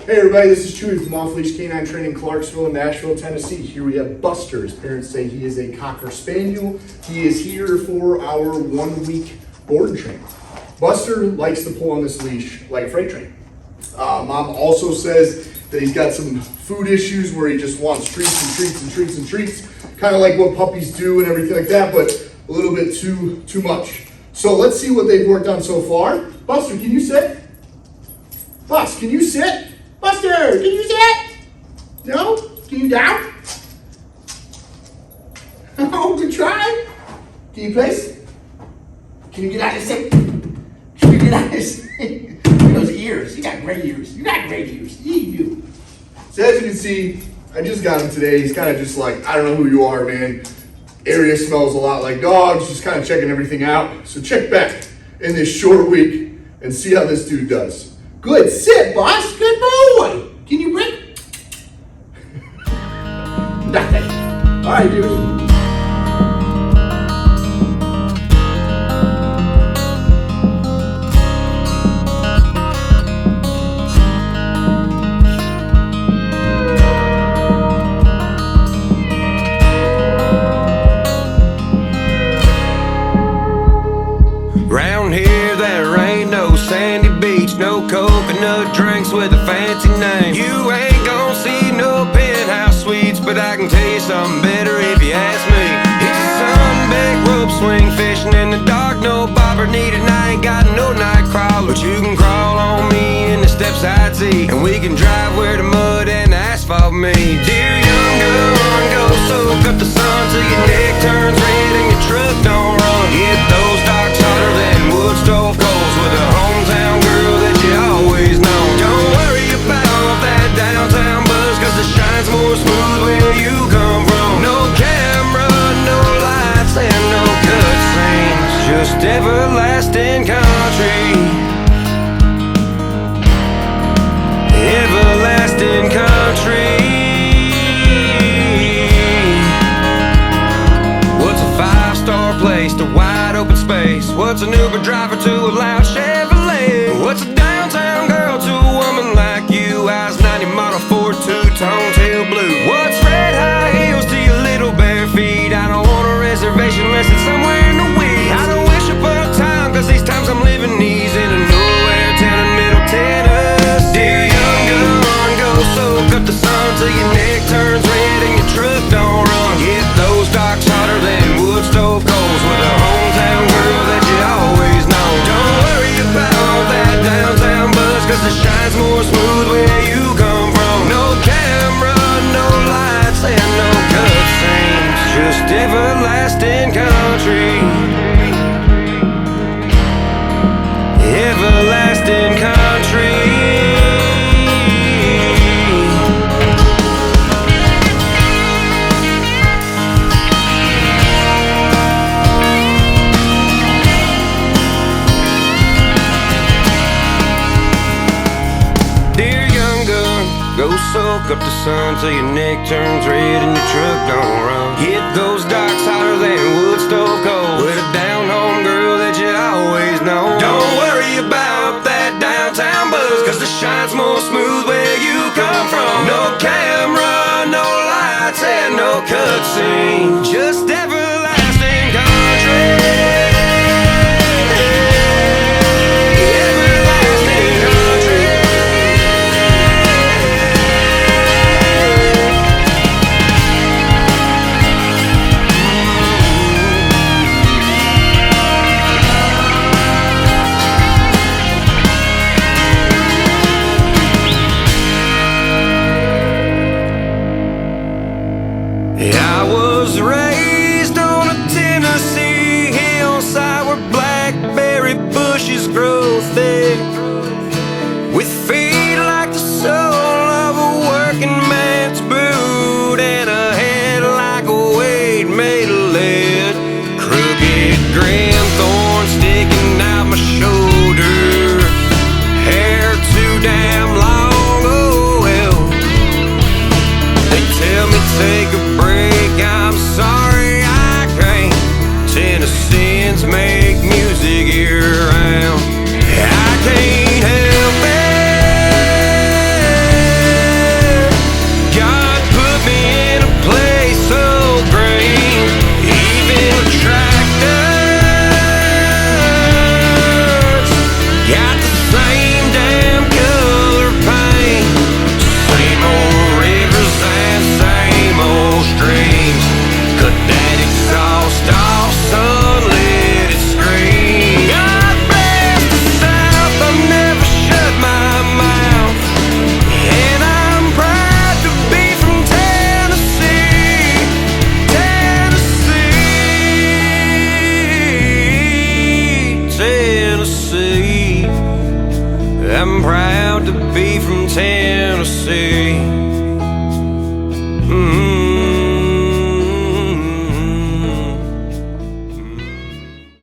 Hey everybody, this is CHEWY from Off-Leash K9 Training, Clarksville and Nashville, Tennessee. Here we have Buster. His parents say he is a Cocker Spaniel. He is here for our 1 week board training. Buster likes to pull on this leash like a freight train. Mom also says that he's got some food issues where he just wants treats and treats and treats and treats, kind of like what puppies do and everything like that, but a little bit too much. So let's see what they've worked on so far. Buster, can you sit? Bus, can you sit? Buster, can you sit? No? Can you down? Oh, good try. Can you place? Can you get out of seat? Can you get out of seat? Those ears. You got great ears. You got great ears. You do. So as you can see, I just got him today. He's kind of just like, I don't know who you are, man. Area smells a lot like dogs. Just kind of checking everything out. So check back in this short week and see how this dude does. Good. Sit, boss. Good boy. Can you break? Nothing. All right, dude. Round here there ain't no sandy beach, no coconut drinks with a fancy name. You ain't gon' see no penthouse suites, but I can tell you something better if you ask me. It's a sunbaked rope swing, fishing in the dark, no bobber needed. I ain't got no night crawler, but you can crawl on me in the steps I'd see, and we can drive where the mud and the asphalt meet. Dear young gun, go soak up the sun till your neck turns red and your truck don't run. Get those docks hotter than wood stove coals with a hometown girl that you always know. Don't worry about that downtown buzz, cause the shine's more smooth where you come from. No camera, no lights, and no cutscenes, just everlasting country. Everlasting country. What's a five-star place to wide open space? What's an Uber driver to a loud Chevrolet? What's a downtown girl to a woman like you? Eyes 90 model Ford two-tone tail blue. What's red high heels to your little bare feet? I don't want a reservation unless it's somewhere in the weeds. I don't wish upon a time, cause these times I'm living these in a nowhere town in Middle Tennessee. Dear young gun, go soak up the sun till your neck turns red and your truck don't run. Get those docks hotter than wood stove coals with a hometown girl that you always know. Don't worry about that downtown buzz, cause the shine's more smooth where you come from. No camera, no lights, and no cutscenes, just everlasting country. Everlasting country. Go soak up the sun till your neck turns red and your truck don't run. Get those docks hotter than wood stove coals with a down-home girl that you always know. Don't worry about that downtown buzz, cause the shine's more smooth where you come from. No camera, no lights, and no cutscenes,